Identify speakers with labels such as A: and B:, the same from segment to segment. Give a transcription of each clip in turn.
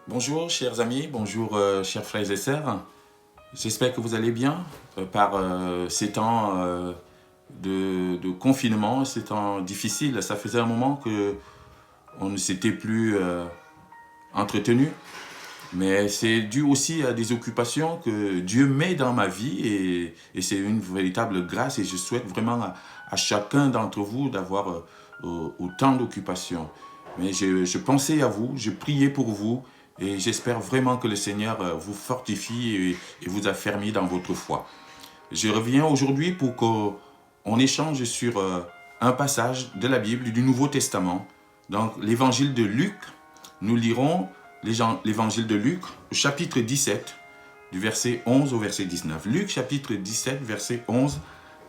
A: Bonjour chers amis, bonjour chers frères et sœurs. J'espère que vous allez bien par ces temps de confinement, ces temps difficiles. Ça faisait un moment que on ne s'était plus entretenu, mais c'est dû aussi à des occupations que Dieu met dans ma vie et c'est une véritable grâce et je souhaite vraiment à chacun d'entre vous d'avoir autant d'occupations. Mais je pensais à vous, je priais pour vous et j'espère vraiment que le Seigneur vous fortifie et vous affermit dans votre foi. Je reviens aujourd'hui pour qu'on échange sur un passage de la Bible, du Nouveau Testament. Donc l'évangile de Luc, nous lirons l'évangile de Luc, chapitre 17, du verset 11 au verset 19. Luc, chapitre 17, verset 11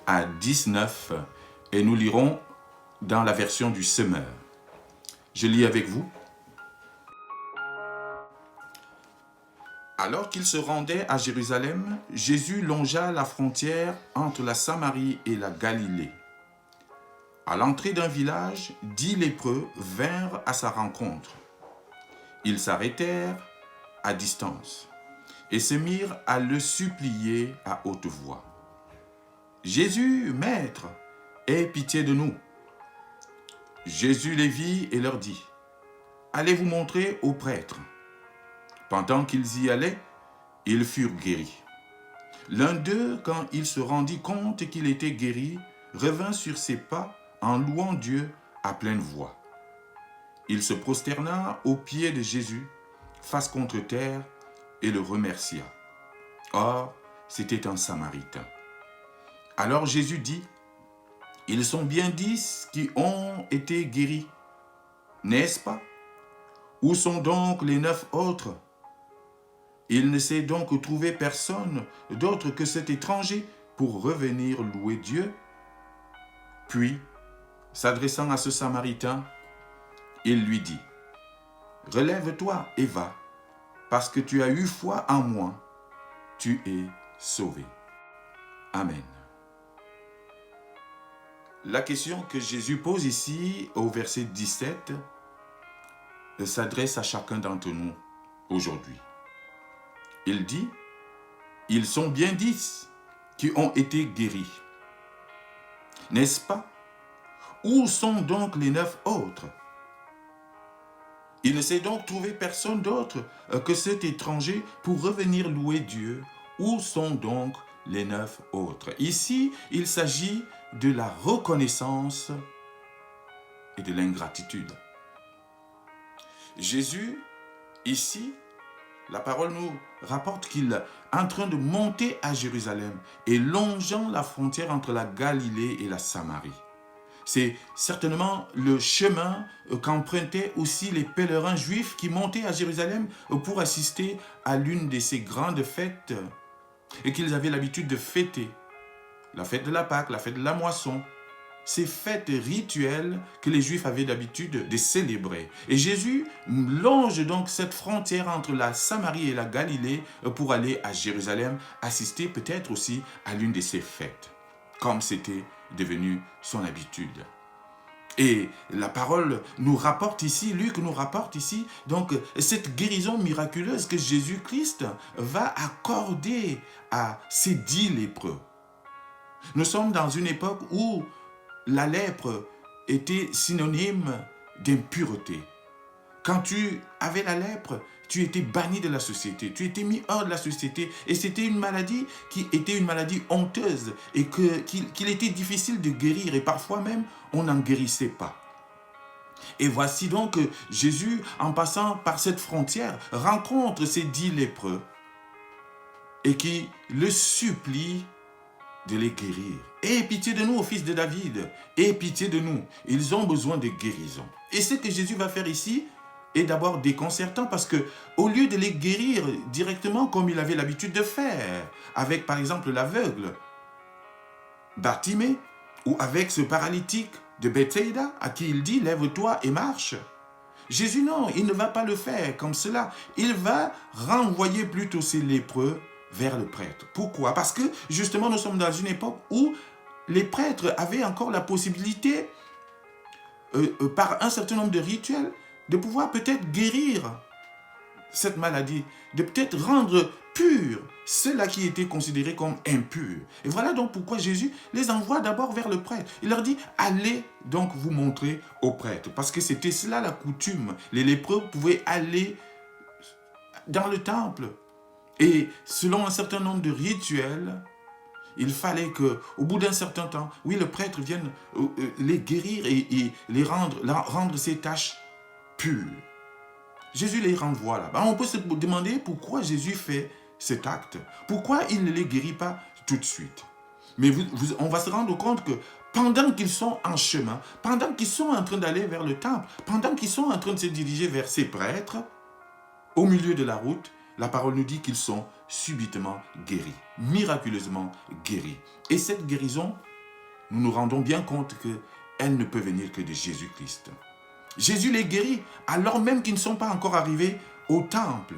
A: à 19, et nous lirons dans la version du Semeur. Je lis avec vous. Alors qu'il se rendait à Jérusalem, Jésus longea la frontière entre la Samarie et la Galilée. À l'entrée d'un village, 10 lépreux vinrent à sa rencontre. Ils s'arrêtèrent à distance et se mirent à le supplier à haute voix. « Jésus, Maître, aie pitié de nous. » Jésus les vit et leur dit, « Allez vous montrer aux prêtres. » Pendant qu'ils y allaient, ils furent guéris. L'un d'eux, quand il se rendit compte qu'il était guéri, revint sur ses pas en louant Dieu à pleine voix. Il se prosterna aux pieds de Jésus, face contre terre, et le remercia. Or, c'était un Samaritain. Alors Jésus dit, « Ils sont bien 10 qui ont été guéris, n'est-ce pas? Où sont donc les 9 autres? Il ne s'est donc trouvé personne d'autre que cet étranger pour revenir louer Dieu. » Puis, s'adressant à ce Samaritain, il lui dit, « Relève-toi et va, parce que tu as eu foi en moi, tu es sauvé. » Amen. La question que Jésus pose ici au verset 17 s'adresse à chacun d'entre nous aujourd'hui. Il dit, « Ils sont bien 10 qui ont été guéris. N'est-ce pas? Où sont donc les 9 autres? » Il ne s'est donc trouvé personne d'autre que cet étranger pour revenir louer Dieu. Où sont donc les 9 autres? Ici, il s'agit de la reconnaissance et de l'ingratitude. Jésus, ici, la parole nous rapporte qu'il est en train de monter à Jérusalem et longeant la frontière entre la Galilée et la Samarie. C'est certainement le chemin qu'empruntaient aussi les pèlerins juifs qui montaient à Jérusalem pour assister à l'une de ces grandes fêtes et qu'ils avaient l'habitude de fêter. La fête de la Pâque, la fête de la moisson. Ces fêtes rituelles que les Juifs avaient l'habitude de célébrer. Et Jésus longe donc cette frontière entre la Samarie et la Galilée pour aller à Jérusalem, assister peut-être aussi à l'une de ces fêtes, comme c'était devenu son habitude. Et la parole nous rapporte ici, Luc nous rapporte ici, donc cette guérison miraculeuse que Jésus-Christ va accorder à ces 10 lépreux. Nous sommes dans une époque où la lèpre était synonyme d'impureté. Quand tu avais la lèpre, tu étais banni de la société, tu étais mis hors de la société et c'était une maladie qui était une maladie honteuse et qu'il était difficile de guérir et parfois même on n'en guérissait pas. Et voici donc que Jésus, en passant par cette frontière, rencontre ces 10 lépreux et qui le supplie de les guérir. Aie pitié de nous, ô fils de David. Aie pitié de nous. Ils ont besoin de guérison. Et ce que Jésus va faire ici est d'abord déconcertant parce que au lieu de les guérir directement comme il avait l'habitude de faire, avec par exemple l'aveugle Bartimée ou avec ce paralytique de Bethsaïda à qui il dit « Lève-toi et marche », Jésus non, il ne va pas le faire comme cela. Il va renvoyer plutôt ces lépreux vers le prêtre. Pourquoi? Parce que justement nous sommes dans une époque où les prêtres avaient encore la possibilité, par un certain nombre de rituels, de pouvoir peut-être guérir cette maladie, de peut-être rendre purs ceux-là qui étaient considérés comme impurs. Et voilà donc pourquoi Jésus les envoie d'abord vers le prêtre. Il leur dit, allez donc vous montrer au prêtre. Parce que c'était cela la coutume. Les lépreux pouvaient aller dans le temple. Et selon un certain nombre de rituels, il fallait qu'au bout d'un certain temps, oui, le prêtre vienne les guérir et les rendre ces tâches pures. Jésus les renvoie là-bas. On peut se demander pourquoi Jésus fait cet acte. Pourquoi il ne les guérit pas tout de suite. Mais on va se rendre compte que pendant qu'ils sont en chemin, pendant qu'ils sont en train d'aller vers le temple, pendant qu'ils sont en train de se diriger vers ces prêtres, au milieu de la route, la parole nous dit qu'ils sont subitement guéris, miraculeusement guéris. Et cette guérison, nous nous rendons bien compte qu'elle ne peut venir que de Jésus-Christ. Jésus les guérit alors même qu'ils ne sont pas encore arrivés au temple.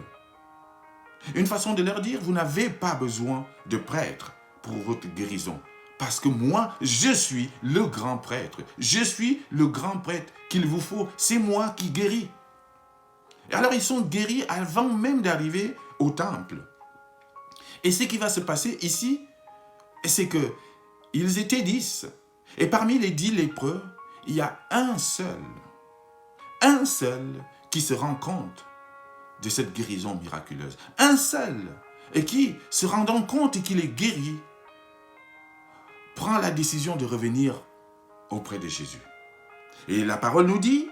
A: Une façon de leur dire, vous n'avez pas besoin de prêtre pour votre guérison. Parce que moi, je suis le grand prêtre. Je suis le grand prêtre qu'il vous faut. C'est moi qui guéris. Et alors ils sont guéris avant même d'arriver au temple. Et ce qui va se passer ici, c'est qu'ils étaient 10. Et parmi les 10 lépreux, il y a un seul qui se rend compte de cette guérison miraculeuse. Un seul, et qui, se rendant compte qu'il est guéri, prend la décision de revenir auprès de Jésus. Et la parole nous dit,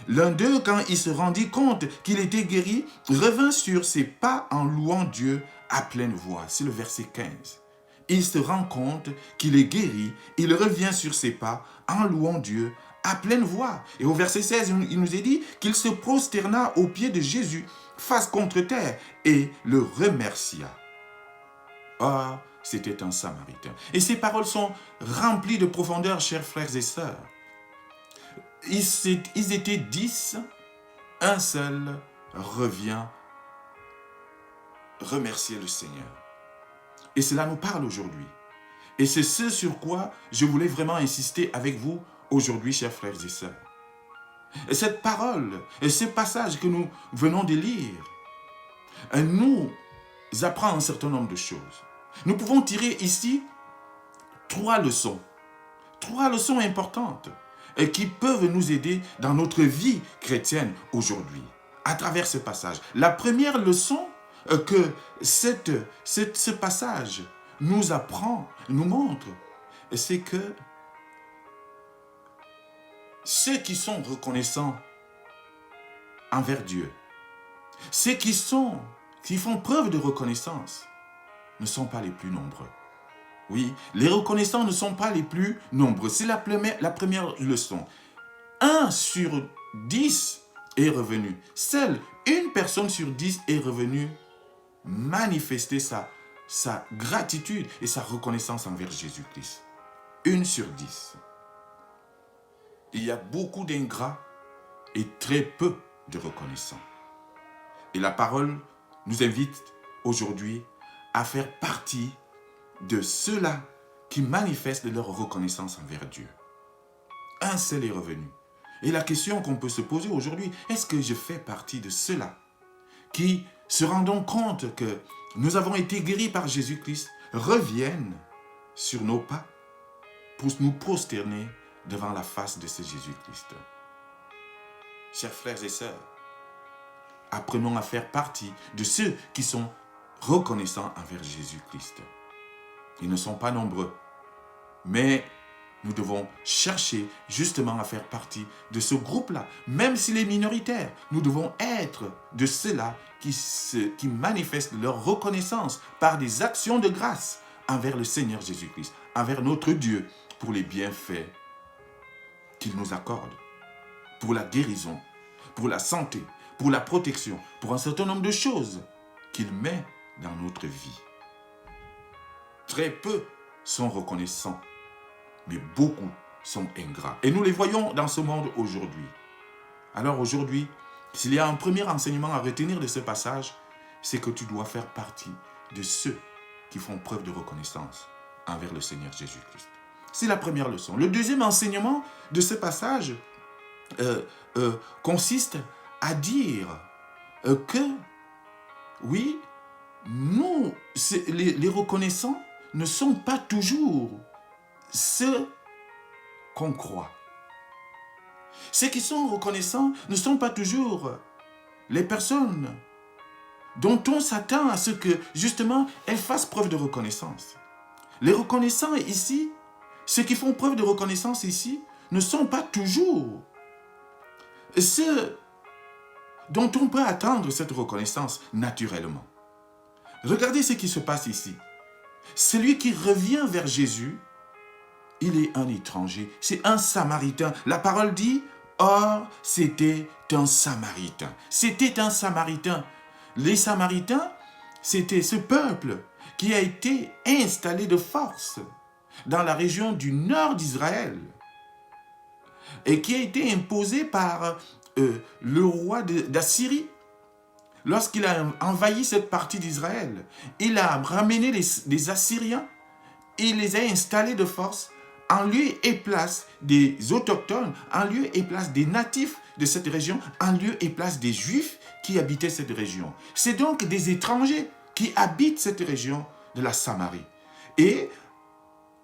A: l'un d'eux, quand il se rendit compte qu'il était guéri, revint sur ses pas en louant Dieu à pleine voix. C'est le verset 15. Il se rend compte qu'il est guéri, il revient sur ses pas en louant Dieu à pleine voix. Et au verset 16, il nous est dit qu'il se prosterna aux pieds de Jésus, face contre terre, et le remercia. Ah, c'était un Samaritain. Et ces paroles sont remplies de profondeur, chers frères et sœurs. Ils étaient 10, un seul revient remercier le Seigneur. Et cela nous parle aujourd'hui. Et c'est ce sur quoi je voulais vraiment insister avec vous aujourd'hui, chers frères et sœurs. Et cette parole, et ce passage que nous venons de lire, nous apprend un certain nombre de choses. Nous pouvons tirer ici 3 leçons. 3 leçons importantes et qui peuvent nous aider dans notre vie chrétienne aujourd'hui, à travers ce passage. La première leçon que ce passage nous apprend, nous montre, c'est que ceux qui sont reconnaissants envers Dieu, ceux qui font preuve de reconnaissance, ne sont pas les plus nombreux. Oui, les reconnaissants ne sont pas les plus nombreux. C'est la première leçon. 1 sur 10 est revenu. Seule une personne sur 10 est revenue manifester sa gratitude et sa reconnaissance envers Jésus-Christ. 1 sur 10. Il y a beaucoup d'ingrats et très peu de reconnaissants. Et la parole nous invite aujourd'hui à faire partie de ceux-là qui manifestent leur reconnaissance envers Dieu. Un seul est revenu. Et la question qu'on peut se poser aujourd'hui, est-ce que je fais partie de ceux-là qui, se rendant compte que nous avons été guéris par Jésus-Christ, reviennent sur nos pas pour nous prosterner devant la face de ce Jésus-Christ? Chers frères et sœurs, apprenons à faire partie de ceux qui sont reconnaissants envers Jésus-Christ. Ils ne sont pas nombreux, mais nous devons chercher justement à faire partie de ce groupe-là. Même s'il est minoritaire, nous devons être de ceux-là qui manifestent leur reconnaissance par des actions de grâce envers le Seigneur Jésus-Christ, envers notre Dieu, pour les bienfaits qu'il nous accorde, pour la guérison, pour la santé, pour la protection, pour un certain nombre de choses qu'il met dans notre vie. Très peu sont reconnaissants, mais beaucoup sont ingrats. Et nous les voyons dans ce monde aujourd'hui. Alors aujourd'hui, s'il y a un premier enseignement à retenir de ce passage, c'est que tu dois faire partie de ceux qui font preuve de reconnaissance envers le Seigneur Jésus-Christ. C'est la première leçon. Le deuxième enseignement de ce passage consiste à dire que oui, nous, les reconnaissants ne sont pas toujours ceux qu'on croit. Ceux qui sont reconnaissants ne sont pas toujours les personnes dont on s'attend à ce que, justement, elles fassent preuve de reconnaissance. Les reconnaissants ici, ceux qui font preuve de reconnaissance ici, ne sont pas toujours ceux dont on peut attendre cette reconnaissance naturellement. Regardez ce qui se passe ici. Celui qui revient vers Jésus, il est un étranger, c'est un Samaritain. La parole dit, or, c'était un Samaritain. C'était un Samaritain. Les Samaritains, c'était ce peuple qui a été installé de force dans la région du nord d'Israël et qui a été imposé par le roi d'Assyrie. Lorsqu'il a envahi cette partie d'Israël, il a ramené les Assyriens, il les a installés de force en lieu et place des autochtones, en lieu et place des natifs de cette région, en lieu et place des Juifs qui habitaient cette région. C'est donc des étrangers qui habitent cette région de la Samarie. Et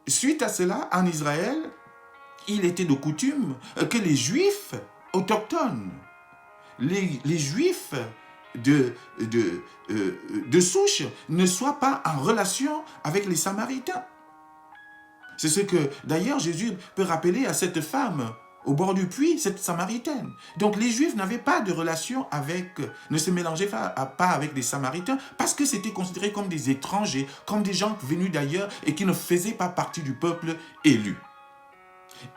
A: suite à cela, en Israël, il était de coutume que les Juifs autochtones, les Juifs de souche ne soient pas en relation avec les Samaritains. C'est ce que, d'ailleurs, Jésus peut rappeler à cette femme au bord du puits, cette Samaritaine. Donc, les Juifs n'avaient pas de relation avec, ne se mélangeaient pas avec les Samaritains parce que c'était considéré comme des étrangers, comme des gens venus d'ailleurs et qui ne faisaient pas partie du peuple élu.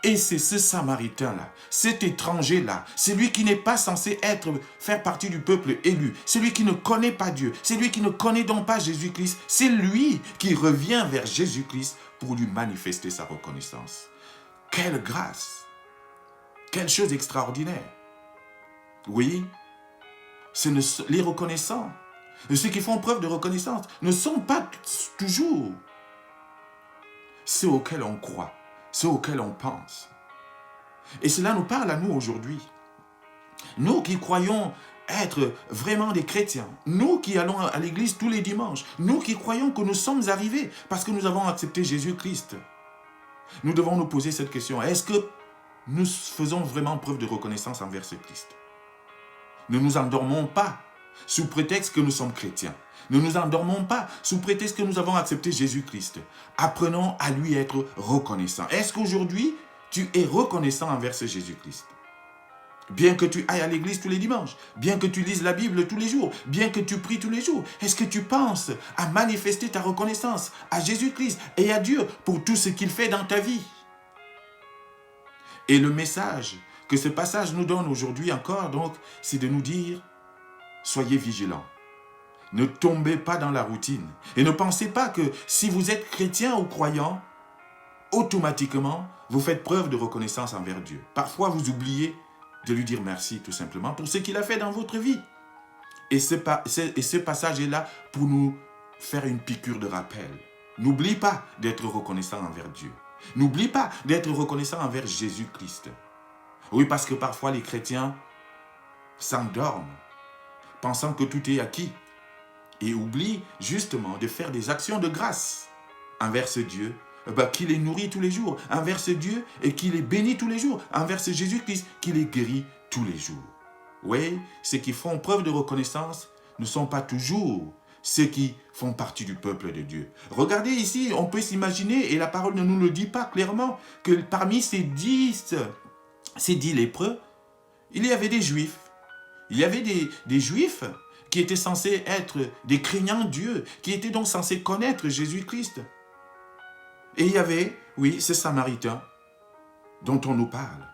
A: Et c'est ce Samaritain-là, cet étranger-là, celui qui n'est pas censé faire partie du peuple élu, celui qui ne connaît pas Dieu, celui qui ne connaît donc pas Jésus-Christ, c'est lui qui revient vers Jésus-Christ pour lui manifester sa reconnaissance. Quelle grâce! Quelle chose extraordinaire! Oui, les reconnaissants, ceux qui font preuve de reconnaissance, ne sont pas toujours ceux auxquels on croit, ceux auxquels on pense. Et cela nous parle à nous aujourd'hui. Nous qui croyons être vraiment des chrétiens, nous qui allons à l'église tous les dimanches, nous qui croyons que nous sommes arrivés parce que nous avons accepté Jésus-Christ, nous devons nous poser cette question. Est-ce que nous faisons vraiment preuve de reconnaissance envers ce Christ? Ne nous endormons pas sous prétexte que nous sommes chrétiens. Ne nous endormons pas sous prétexte que nous avons accepté Jésus-Christ. Apprenons à lui être reconnaissants. Est-ce qu'aujourd'hui, tu es reconnaissant envers ce Jésus-Christ? Bien que tu ailles à l'église tous les dimanches, bien que tu lises la Bible tous les jours, bien que tu pries tous les jours, est-ce que tu penses à manifester ta reconnaissance à Jésus-Christ et à Dieu pour tout ce qu'il fait dans ta vie? Et le message que ce passage nous donne aujourd'hui encore, donc, c'est de nous dire, soyez vigilants. Ne tombez pas dans la routine. Et ne pensez pas que si vous êtes chrétien ou croyant, automatiquement, vous faites preuve de reconnaissance envers Dieu. Parfois, vous oubliez de lui dire merci tout simplement pour ce qu'il a fait dans votre vie. Et ce passage est là pour nous faire une piqûre de rappel. N'oublie pas d'être reconnaissant envers Dieu. N'oublie pas d'être reconnaissant envers Jésus-Christ. Oui, parce que parfois les chrétiens s'endorment, pensant que tout est acquis, et oublient justement de faire des actions de grâce envers ce Dieu qui les nourrit tous les jours, envers ce Dieu et qui les bénit tous les jours, envers ce Jésus-Christ qui les guérit tous les jours. Oui, ceux qui font preuve de reconnaissance ne sont pas toujours ceux qui font partie du peuple de Dieu. Regardez ici, on peut s'imaginer, et la parole ne nous le dit pas clairement, que parmi ces 10 lépreux, il y avait des Juifs. Il y avait des Juifs qui étaient censés être des craignants Dieu, qui étaient donc censés connaître Jésus-Christ. Et il y avait, oui, ces Samaritains dont on nous parle.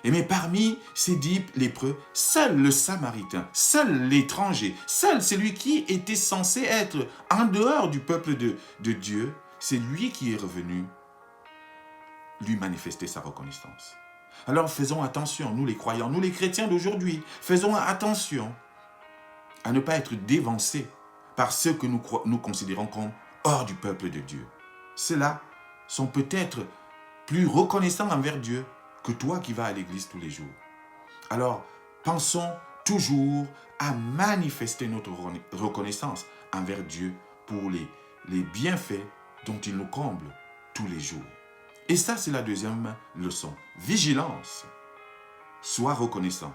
A: Mais parmi ces 10 lépreux, seul le Samaritain, seul l'étranger, seul celui qui était censé être en dehors du peuple de Dieu, c'est lui qui est revenu lui manifester sa reconnaissance. Alors faisons attention, nous les croyants, nous les chrétiens d'aujourd'hui, faisons attention à ne pas être dévancés par ceux que nous considérons comme hors du peuple de Dieu. Ceux-là sont peut-être plus reconnaissants envers Dieu que toi qui vas à l'église tous les jours. Alors, pensons toujours à manifester notre reconnaissance envers Dieu pour les bienfaits dont il nous comble tous les jours. Et ça, c'est la deuxième leçon. Vigilance. Sois reconnaissant.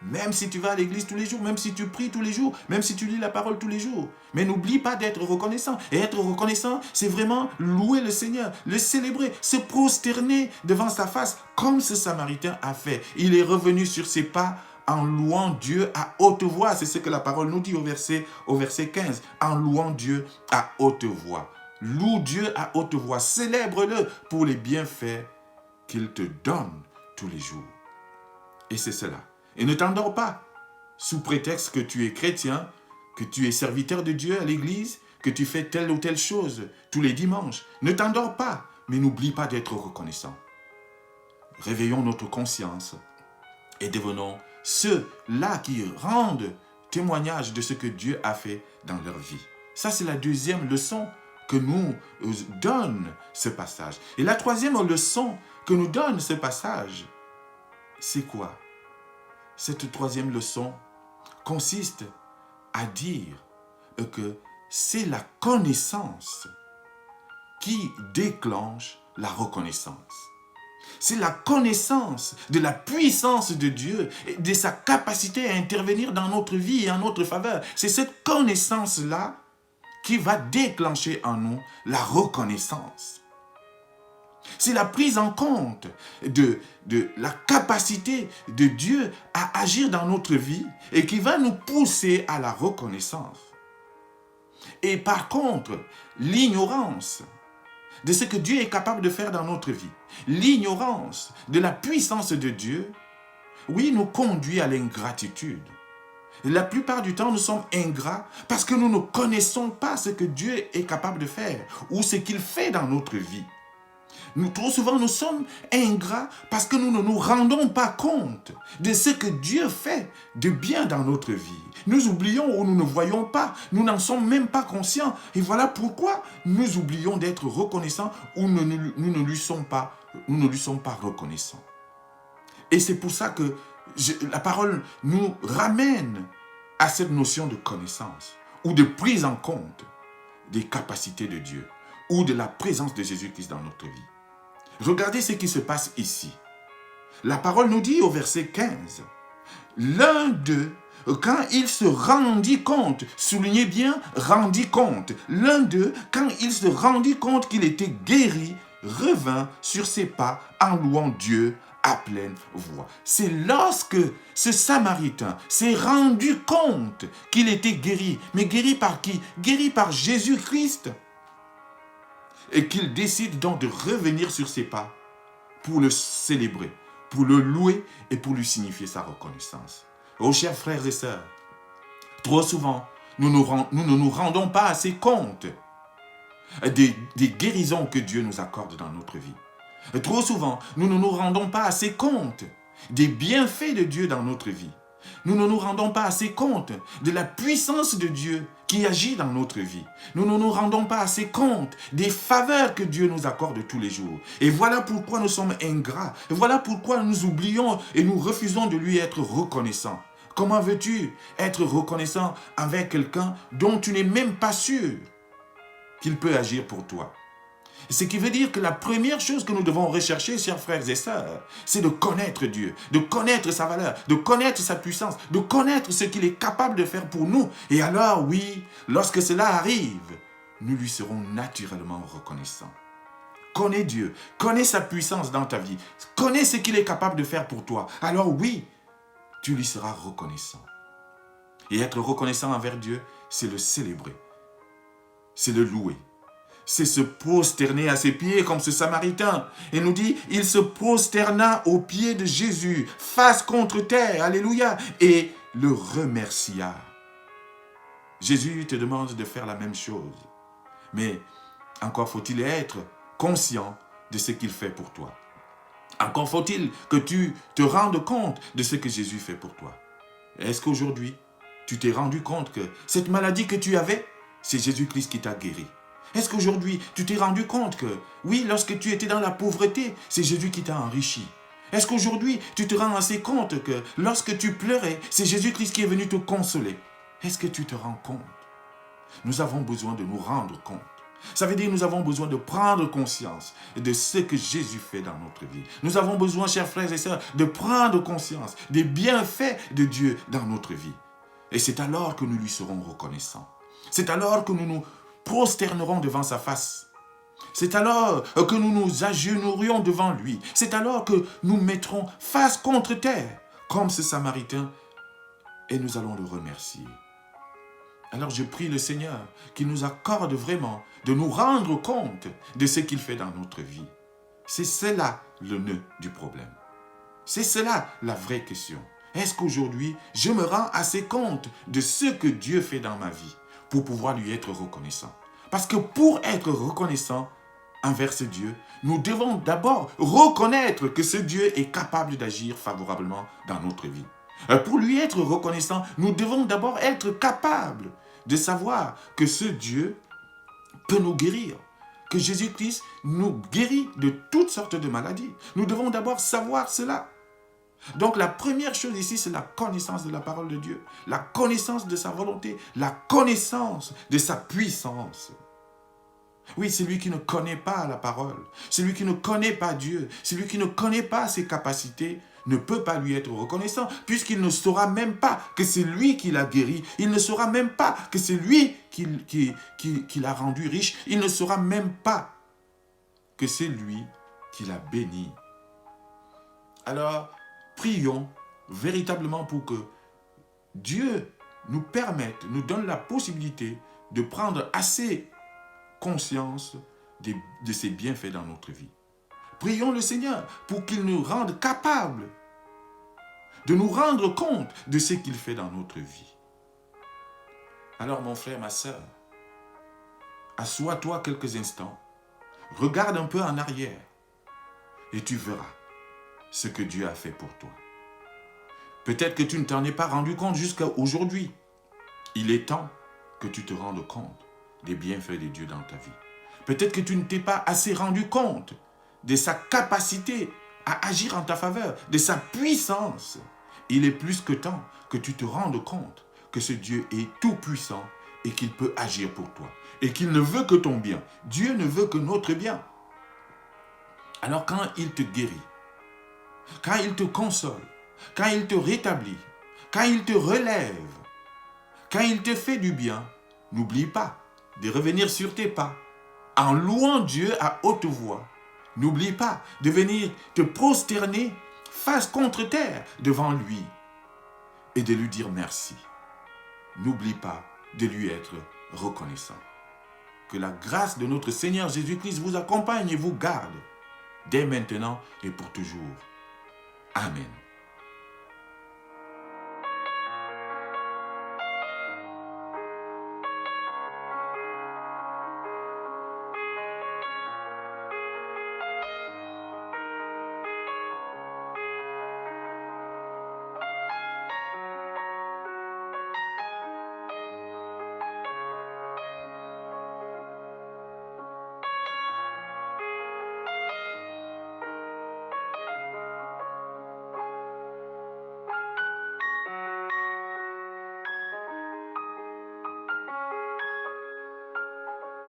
A: Même si tu vas à l'église tous les jours, même si tu pries tous les jours, même si tu lis la parole tous les jours. Mais n'oublie pas d'être reconnaissant. Et être reconnaissant, c'est vraiment louer le Seigneur, le célébrer, se prosterner devant sa face, comme ce Samaritain a fait. Il est revenu sur ses pas en louant Dieu à haute voix. C'est ce que la parole nous dit au verset 15. En louant Dieu à haute voix. Loue Dieu à haute voix. Célèbre-le pour les bienfaits qu'il te donne tous les jours. Et c'est cela. Et ne t'endors pas sous prétexte que tu es chrétien, que tu es serviteur de Dieu à l'église, que tu fais telle ou telle chose tous les dimanches. Ne t'endors pas, mais n'oublie pas d'être reconnaissant. Réveillons notre conscience et devenons ceux-là qui rendent témoignage de ce que Dieu a fait dans leur vie. Ça, c'est la deuxième leçon que nous donne ce passage. Et la troisième leçon que nous donne ce passage, c'est quoi? Cette troisième leçon consiste à dire que c'est la connaissance qui déclenche la reconnaissance. C'est la connaissance de la puissance de Dieu et de sa capacité à intervenir dans notre vie et en notre faveur. C'est cette connaissance-là qui va déclencher en nous la reconnaissance. C'est la prise en compte de la capacité de Dieu à agir dans notre vie et qui va nous pousser à la reconnaissance. Et par contre, l'ignorance de ce que Dieu est capable de faire dans notre vie, l'ignorance de la puissance de Dieu, oui, nous conduit à l'ingratitude. La plupart du temps, nous sommes ingrats parce que nous ne connaissons pas ce que Dieu est capable de faire ou ce qu'il fait dans notre vie. Trop souvent, nous sommes ingrats parce que nous ne nous rendons pas compte de ce que Dieu fait de bien dans notre vie. Nous oublions ou nous ne voyons pas, nous n'en sommes même pas conscients. Et voilà pourquoi nous oublions d'être reconnaissants ou nous ne lui sommes pas reconnaissants. Et c'est pour ça que la parole nous ramène à cette notion de connaissance ou de prise en compte des capacités de Dieu ou de la présence de Jésus-Christ dans notre vie. Regardez ce qui se passe ici. La parole nous dit au verset 15, « L'un d'eux, quand il se rendit compte, soulignez bien, rendit compte, l'un d'eux, quand il se rendit compte qu'il était guéri, revint sur ses pas en louant Dieu à pleine voix. » C'est lorsque ce Samaritain s'est rendu compte qu'il était guéri. Mais guéri par qui? Guéri par Jésus-Christ. Et qu'il décide donc de revenir sur ses pas pour le célébrer, pour le louer et pour lui signifier sa reconnaissance. Oh, chers frères et sœurs, trop souvent, nous ne nous rendons pas assez compte des guérisons que Dieu nous accorde dans notre vie. Trop souvent, nous ne nous rendons pas assez compte des bienfaits de Dieu dans notre vie. Nous ne nous rendons pas assez compte de la puissance de Dieu qui agit dans notre vie. Nous ne nous rendons pas assez compte des faveurs que Dieu nous accorde tous les jours. Et voilà pourquoi nous sommes ingrats. Et voilà pourquoi nous oublions et nous refusons de lui être reconnaissants. Comment veux-tu être reconnaissant avec quelqu'un dont tu n'es même pas sûr qu'il peut agir pour toi? Ce qui veut dire que la première chose que nous devons rechercher, chers frères et sœurs, c'est de connaître Dieu, de connaître sa valeur, de connaître sa puissance, de connaître ce qu'il est capable de faire pour nous. Et alors, oui, lorsque cela arrive, nous lui serons naturellement reconnaissants. Connais Dieu, connais sa puissance dans ta vie, connais ce qu'il est capable de faire pour toi. Alors oui, tu lui seras reconnaissant. Et être reconnaissant envers Dieu, c'est le célébrer, c'est le louer. C'est se prosterner à ses pieds comme ce Samaritain. Et nous dit, il se prosterna aux pieds de Jésus, face contre terre, alléluia, et le remercia. Jésus te demande de faire la même chose. Mais encore faut-il être conscient de ce qu'il fait pour toi. Encore faut-il que tu te rendes compte de ce que Jésus fait pour toi. Est-ce qu'aujourd'hui, tu t'es rendu compte que cette maladie que tu avais, c'est Jésus-Christ qui t'a guéri? Est-ce qu'aujourd'hui, tu t'es rendu compte que, oui, lorsque tu étais dans la pauvreté, c'est Jésus qui t'a enrichi? Est-ce qu'aujourd'hui, tu te rends assez compte que lorsque tu pleurais, c'est Jésus-Christ qui est venu te consoler? Est-ce que tu te rends compte? Nous avons besoin de nous rendre compte. Ça veut dire que nous avons besoin de prendre conscience de ce que Jésus fait dans notre vie. Nous avons besoin, chers frères et sœurs, de prendre conscience des bienfaits de Dieu dans notre vie. Et c'est alors que nous lui serons reconnaissants. C'est alors que nous nous prosternerons devant sa face. C'est alors que nous nous agenouillerions devant lui. C'est alors que nous mettrons face contre terre, comme ce Samaritain, et nous allons le remercier. Alors je prie le Seigneur qu'il nous accorde vraiment de nous rendre compte de ce qu'il fait dans notre vie. C'est cela le nœud du problème. C'est cela la vraie question. Est-ce qu'aujourd'hui, je me rends assez compte de ce que Dieu fait dans ma vie pour pouvoir lui être reconnaissant? Parce que pour être reconnaissant envers ce Dieu, nous devons d'abord reconnaître que ce Dieu est capable d'agir favorablement dans notre vie. Pour lui être reconnaissant, nous devons d'abord être capables de savoir que ce Dieu peut nous guérir, que Jésus-Christ nous guérit de toutes sortes de maladies. Nous devons d'abord savoir cela. Donc la première chose ici, c'est la connaissance de la parole de Dieu, la connaissance de sa volonté, la connaissance de sa puissance. Oui, celui qui ne connaît pas la parole, celui qui ne connaît pas Dieu, celui qui ne connaît pas ses capacités, ne peut pas lui être reconnaissant, puisqu'il ne saura même pas que c'est lui qui l'a guéri, il ne saura même pas que c'est lui qui l'a rendu riche, il ne saura même pas que c'est lui qui l'a béni. Alors, prions véritablement pour que Dieu nous permette, nous donne la possibilité de prendre assez conscience de ses bienfaits dans notre vie. Prions le Seigneur pour qu'il nous rende capables de nous rendre compte de ce qu'il fait dans notre vie. Alors mon frère, ma sœur, assois-toi quelques instants, regarde un peu en arrière et tu verras ce que Dieu a fait pour toi. Peut-être que tu ne t'en es pas rendu compte jusqu'à aujourd'hui. Il est temps que tu te rendes compte des bienfaits de Dieu dans ta vie. Peut-être que tu ne t'es pas assez rendu compte de sa capacité à agir en ta faveur, de sa puissance. Il est plus que temps que tu te rendes compte que ce Dieu est tout puissant et qu'il peut agir pour toi. Et qu'il ne veut que ton bien. Dieu ne veut que notre bien. Alors quand il te guérit, quand il te console, quand il te rétablit, quand il te relève, quand il te fait du bien, n'oublie pas de revenir sur tes pas en louant Dieu à haute voix. N'oublie pas de venir te prosterner face contre terre devant lui et de lui dire merci. N'oublie pas de lui être reconnaissant. Que la grâce de notre Seigneur Jésus-Christ vous accompagne et vous garde dès maintenant et pour toujours. Amen.